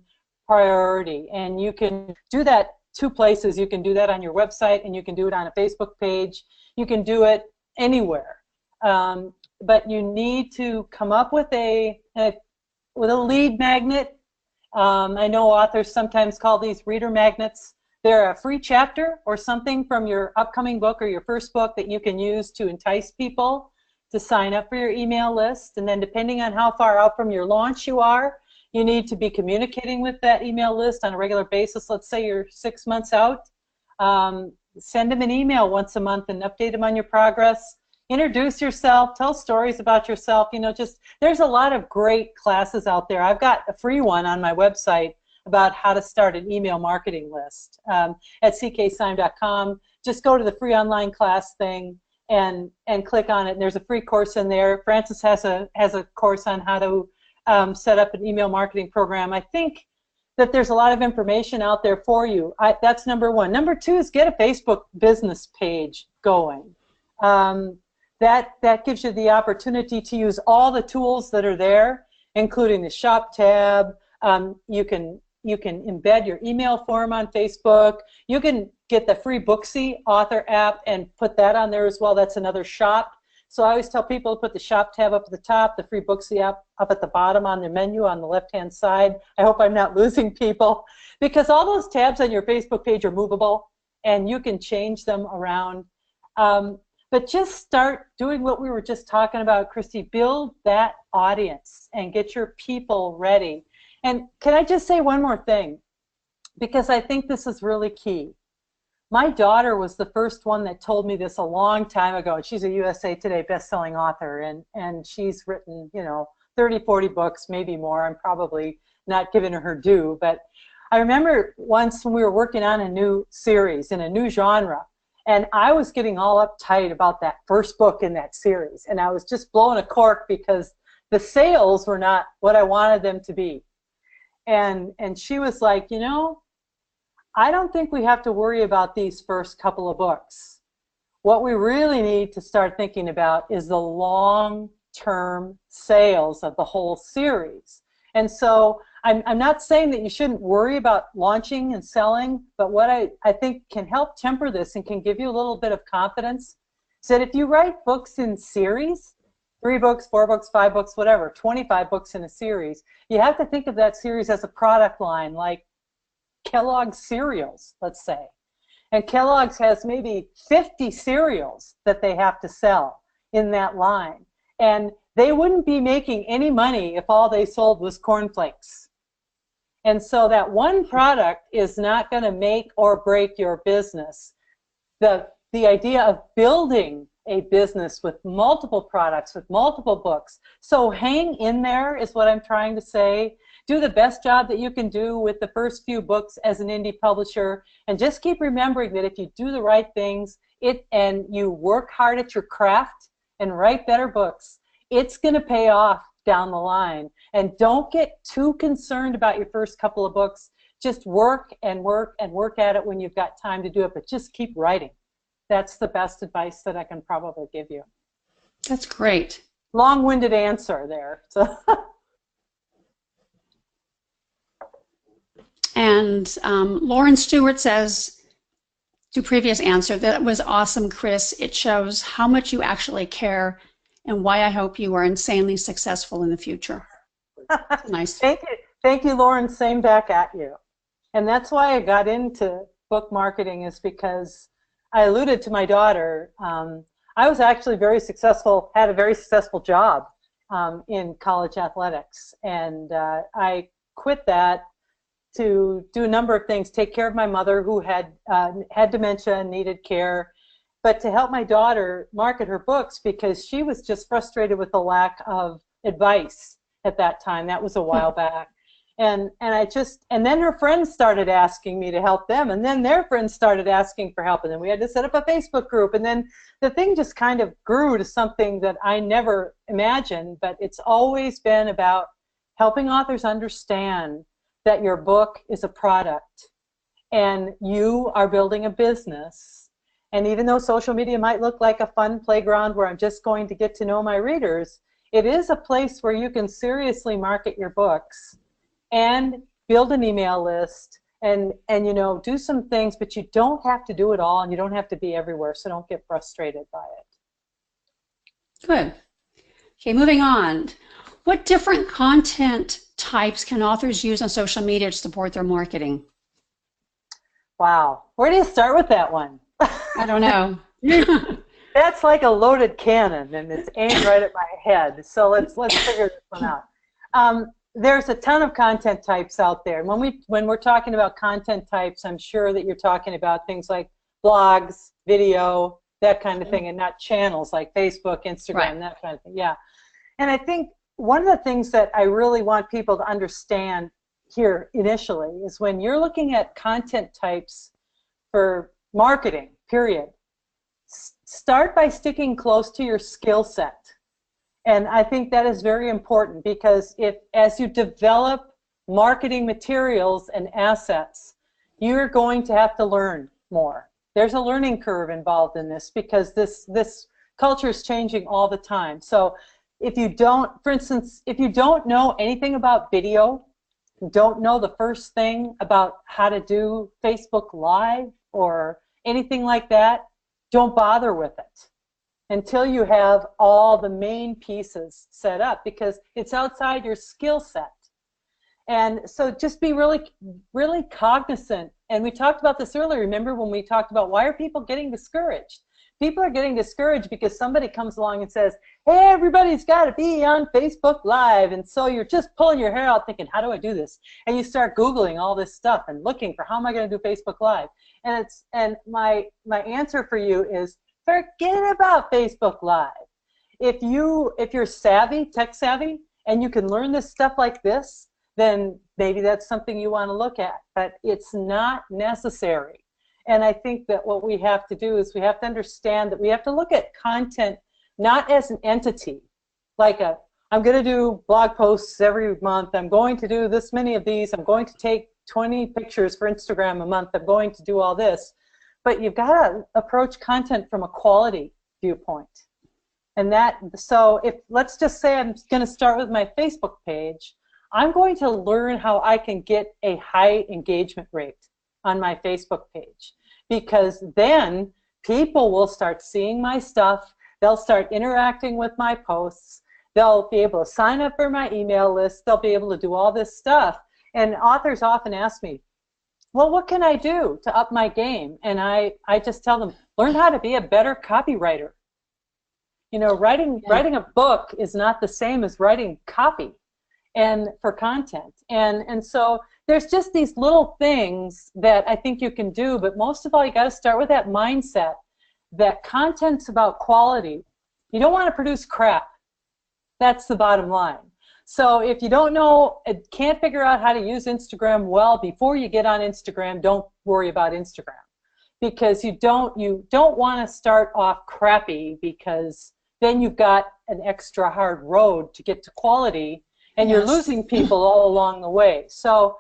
priority. And you can do that 2 places. You can do that on your website, and you can do it on a Facebook page. You can do it anywhere. But you need to come up with a lead magnet. I know authors sometimes call these reader magnets. They're a free chapter or something from your upcoming book or your first book that you can use to entice people to sign up for your email list. And then depending on how far out from your launch you are, you need to be communicating with that email list on a regular basis. Let's say you're 6 months out. Send them an email once a month and update them on your progress. Introduce yourself, tell stories about yourself. There's a lot of great classes out there. I've got a free one on my website about how to start an email marketing list at cksyme.com. Just go to the free online class thing and click on it, and there's a free course in there. Francis has a course on how to set up an email marketing program. I think that there's a lot of information out there for you. That's #1. #2 is get a Facebook business page going. That gives you the opportunity to use all the tools that are there, including the shop tab. You can embed your email form on Facebook. You can get the free Booksy author app and put that on there as well. That's another shop. So I always tell people to put the shop tab up at the top, the free Booksy app up at the bottom on the menu on the left-hand side. I hope I'm not losing people, because all those tabs on your Facebook page are movable, and you can change them around. But just start doing what we were just talking about, Christy. Build that audience and get your people ready. And can I just say one more thing? Because I think this is really key. My daughter was the first one that told me this a long time ago, and she's a USA Today best-selling author, and she's written, 30, 40 books, maybe more. I'm probably not giving her due, but I remember once when we were working on a new series in a new genre, and I was getting all uptight about that first book in that series, and I was just blowing a cork because the sales were not what I wanted them to be. And she was like, I don't think we have to worry about these first couple of books. What we really need to start thinking about is the long-term sales of the whole series. And so I'm not saying that you shouldn't worry about launching and selling, but what I think can help temper this and can give you a little bit of confidence is that if you write books in series, 3 books, 4 books, 5 books, whatever, 25 books in a series, you have to think of that series as a product line, like Kellogg's cereals, let's say. And Kellogg's has maybe 50 cereals that they have to sell in that line. And they wouldn't be making any money if all they sold was cornflakes. And so that one product is not going to make or break your business. The idea of building a business with multiple products, with multiple books. So hang in there is what I'm trying to say. Do the best job that you can do with the first few books as an indie publisher, and just keep remembering that if you do the right things and you work hard at your craft and write better books, it's going to pay off down the line. And don't get too concerned about your first couple of books. Just work and work and work at it when you've got time to do it, but just keep writing. That's the best advice that I can probably give you. That's great. Long-winded answer there. So. And Lauren Stewart says, to previous answer, that was awesome, Chris. It shows how much you actually care and why I hope you are insanely successful in the future. Nice. Thank you, Lauren. Same back at you. And that's why I got into book marketing, is because I alluded to my daughter. I was actually very successful, had a very successful job in college athletics. And I quit that to do a number of things, take care of my mother who had dementia and needed care, but to help my daughter market her books because she was just frustrated with the lack of advice at that time. That was a while back. And then her friends started asking me to help them, and then their friends started asking for help, and then we had to set up a Facebook group, and then the thing just kind of grew to something that I never imagined, but it's always been about helping authors understand that your book is a product and you are building a business. And even though social media might look like a fun playground where I'm just going to get to know my readers, it is a place where you can seriously market your books and build an email list and do some things, but you don't have to do it all and you don't have to be everywhere, so don't get frustrated by it. Good. Okay, moving on. What different content types can authors use on social media to support their marketing? Wow. Where do you start with that one? I don't know. That's like a loaded cannon, and it's aimed right at my head. So let's figure this one out. There's a ton of content types out there. When we're talking about content types, I'm sure that you're talking about things like blogs, video, that kind of thing, and not channels like Facebook, Instagram, right. That kind of thing. Yeah. And I think one of the things that I really want people to understand here initially is when you're looking at content types for marketing, period, start by sticking close to your skill set. And I think that is very important because as you develop marketing materials and assets, you're going to have to learn more. There's a learning curve involved in this because this culture is changing all the time. So if you don't, for instance, if you don't know anything about video, don't know the first thing about how to do Facebook Live or anything like that, don't bother with it until you have all the main pieces set up because it's outside your skill set. And so just be really, really cognizant. And we talked about this earlier, remember when we talked about why are people getting discouraged? people are getting discouraged because somebody comes along and says, hey, everybody's got to be on Facebook Live. And so you're just pulling your hair out thinking, how do I do this? And you start Googling all this stuff and looking for how am I going to do Facebook Live? And my answer for you is forget about Facebook Live. If you're savvy, tech savvy, and you can learn this stuff like this, then maybe that's something you want to look at. But it's not necessary. And I think that what we have to do is we have to understand that we have to look at content not as an entity, like I'm going to do blog posts every month, I'm going to do this many of these, I'm going to take 20 pictures for Instagram a month, I'm going to do all this. But you've got to approach content from a quality viewpoint. And so if, let's just say I'm going to start with my Facebook page, I'm going to learn how I can get a high engagement rate on my Facebook page. Because then people will start seeing my stuff, they'll start interacting with my posts, they'll be able to sign up for my email list, they'll be able to do all this stuff. And authors often ask me, well, what can I do to up my game? And I just tell them, learn how to be a better copywriter. You know, writing a book is not the same as writing copy and for content. And so there's just these little things that I think you can do, but most of all, you got to start with that mindset that content's about quality. You don't want to produce crap. That's the bottom line. So if you don't know, can't figure out how to use Instagram well before you get on Instagram, don't worry about Instagram. Because you don't want to start off crappy, because then you've got an extra hard road to get to quality, and you're losing people all along the way. So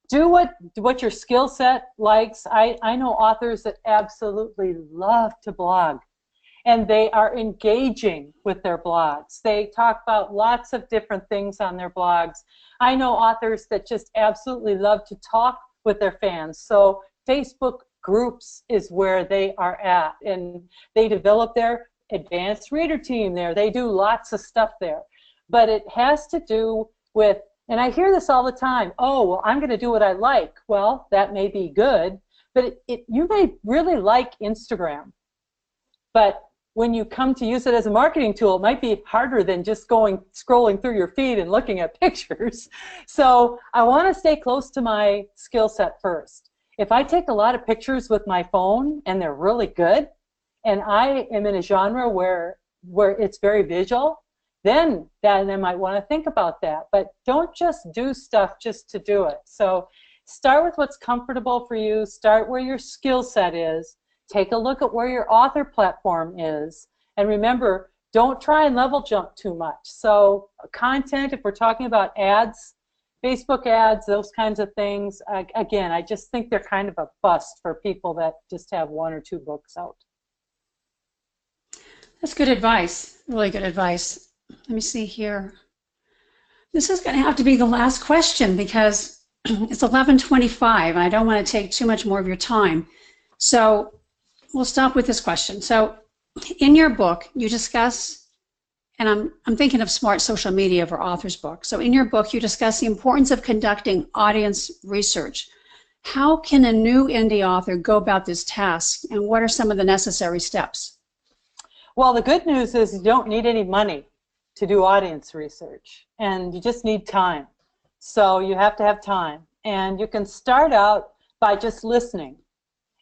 do what your skill set likes. I know authors that absolutely love to blog, and they are engaging with their blogs. They talk about lots of different things on their blogs. I know authors that just absolutely love to talk with their fans. So Facebook groups is where they are at, and they develop their advanced reader team there. They do lots of stuff there. But it has to do with, and I hear this all the time, oh, well, I'm going to do what I like. Well, that may be good, but you may really like Instagram. But when you come to use it as a marketing tool, it might be harder than just scrolling through your feed and looking at pictures. So I want to stay close to my skill set first. If I take a lot of pictures with my phone and they're really good, and I am in a genre where it's very visual, then I might want to think about that. But don't just do stuff just to do it. So start with what's comfortable for you. Start where your skill set is. Take a look at where your author platform is. And remember, don't try and level jump too much. So content, if we're talking about ads, Facebook ads, those kinds of things, again, I just think they're kind of a bust for people that just have 1 or 2 books out. That's good advice, really good advice. Let me see here. This is going to have to be the last question because it's 11:25 and I don't want to take too much more of your time. So we'll stop with this question. So in your book, you discuss, and I'm thinking of Smart Social Media for Author's Book. So in your book, you discuss the importance of conducting audience research. How can a new indie author go about this task, and what are some of the necessary steps? Well, the good news is you don't need any money to do audience research, and you just need time. So you have to have time, and you can start out by just listening.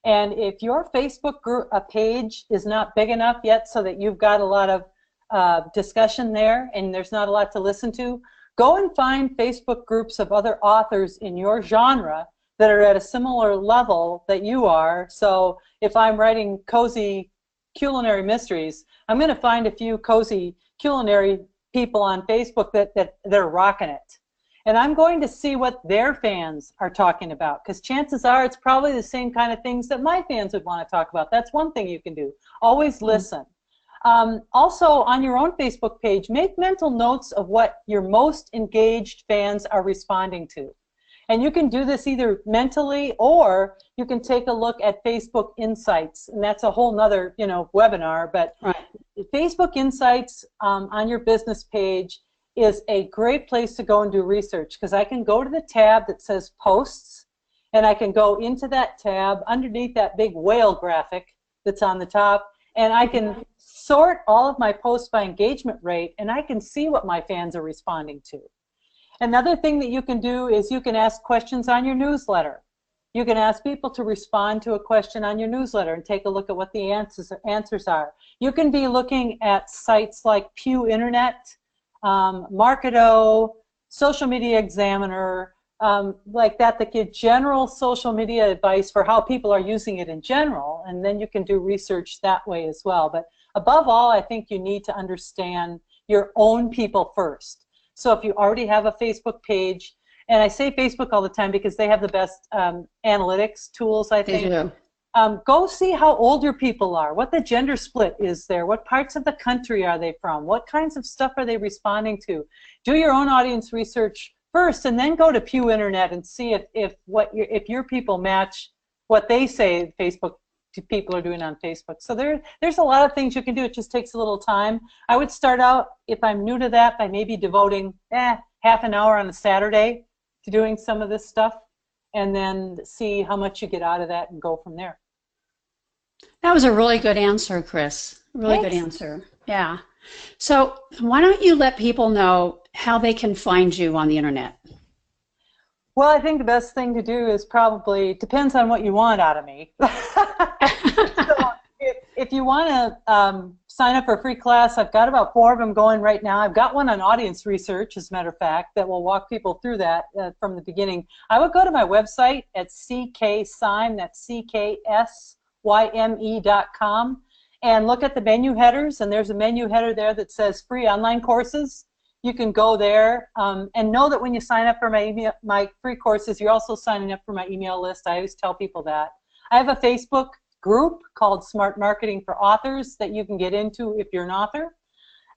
And if your Facebook group page is not big enough yet so that you've got a lot of discussion there and there's not a lot to listen to, go and find Facebook groups of other authors in your genre that are at a similar level that you are. So if I'm writing cozy culinary mysteries, I'm going to find a few cozy culinary people on Facebook that are rocking it. And I'm going to see what their fans are talking about, because chances are it's probably the same kind of things that my fans would want to talk about. That's one thing you can do. Always listen. Also, on your own Facebook page, make mental notes of what your most engaged fans are responding to. And you can do this either mentally, or you can take a look at Facebook Insights, and that's a whole nother, webinar. But Facebook Insights on your business page is a great place to go and do research, because I can go to the tab that says Posts, and I can go into that tab underneath that big whale graphic that's on the top, and I can sort all of my posts by engagement rate, and I can see what my fans are responding to. Another thing that you can do is you can ask questions on your newsletter. You can ask people to respond to a question on your newsletter and take a look at what the answers are. You can be looking at sites like Pew Internet, Marketo, Social Media Examiner, like that give general social media advice for how people are using it in general, and then you can do research that way as well. But above all, I think you need to understand your own people first. So if you already have a Facebook page, and I say Facebook all the time because they have the best analytics tools, I think. They do. Go see how old your people are, what the gender split is there, what parts of the country are they from, what kinds of stuff are they responding to. Do your own audience research first, and then go to Pew Internet and see if your people match what they say Facebook people are doing on Facebook. So there's a lot of things you can do. It just takes a little time. I would start out, if I'm new to that, by maybe devoting half an hour on a Saturday to doing some of this stuff, and then see how much you get out of that and go from there. That was a really good answer, Chris. Really Thanks. Good answer. Yeah. So why don't you let people know how they can find you on the internet? Well, I think the best thing to do is probably, depends on what you want out of me. So if you want to sign up for a free class, I've got about 4 of them going right now. I've got one on audience research, as a matter of fact, that will walk people through that from the beginning. I would go to my website at cksyme, that's CKSYME.com, and look at the menu headers, and there's a menu header there that says free online courses. You can go there and know that when you sign up for my free courses, you're also signing up for my email list. I always tell people that. I have a Facebook group called Smart Marketing for Authors that you can get into if you're an author.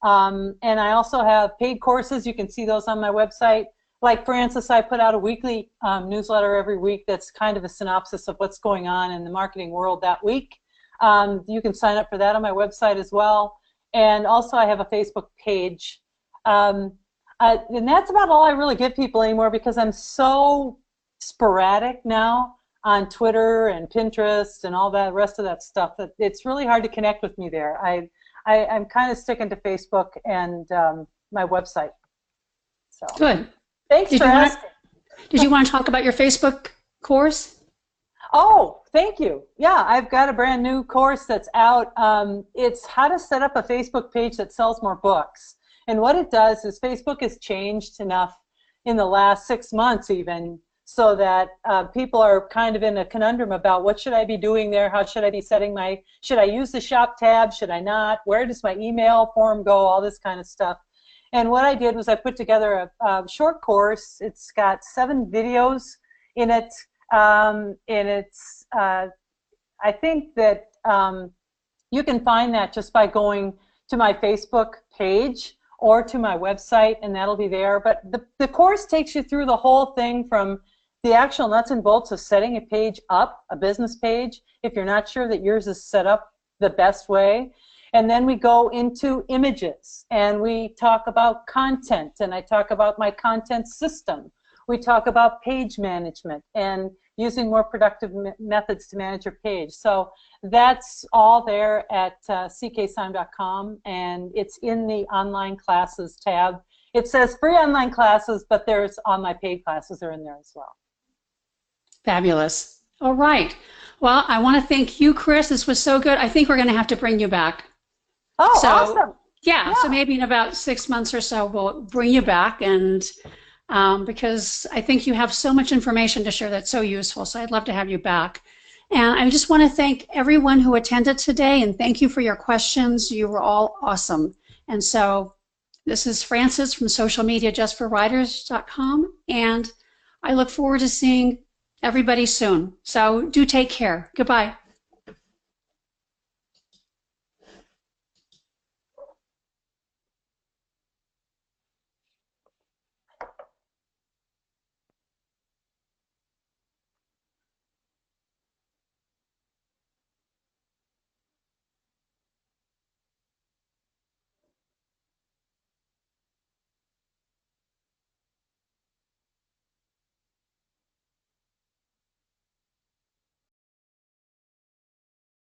And I also have paid courses. You can see those on my website. Like, for instance, I put out a weekly newsletter every week that's kind of a synopsis of what's going on in the marketing world that week. You can sign up for that on my website as well. And also I have a Facebook page. And that's about all I really give people anymore, because I'm so sporadic now on Twitter and Pinterest and all that rest of that stuff that it's really hard to connect with me there. I'm kind of sticking to Facebook and my website. So good. Thanks for asking. Did you want to talk about your Facebook course? Oh, thank you. Yeah, I've got a brand new course that's out. It's how to set up a Facebook page that sells more books. And what it does is Facebook has changed enough in the last 6 months even, so that people are kind of in a conundrum about what should I be doing there, how should I be setting should I use the shop tab, should I not, where does my email form go, all this kind of stuff. And what I did was I put together a short course. It's got 7 videos in it, and it's, I think that you can find that just by going to my Facebook page or to my website, and that'll be there. But the course takes you through the whole thing, from the actual nuts and bolts of setting a page up, a business page, if you're not sure that yours is set up the best way. And then we go into images, and we talk about content, and I talk about my content system. We talk about page management and using more productive methods to manage your page. So that's all there at cksyme.com, and it's in the online classes tab. It says free online classes, but there's on my paid classes are in there as well. Fabulous. All right. Well, I want to thank you, Chris. This was so good. I think we're going to have to bring you back. Oh, so, awesome. Yeah, so maybe in about 6 months or so, we'll bring you back, and because I think you have so much information to share that's so useful, so I'd love to have you back. And I just want to thank everyone who attended today, and thank you for your questions. You were all awesome. And so this is Frances from socialmediajustforwriters.com, and I look forward to seeing everybody soon. So do take care. Goodbye.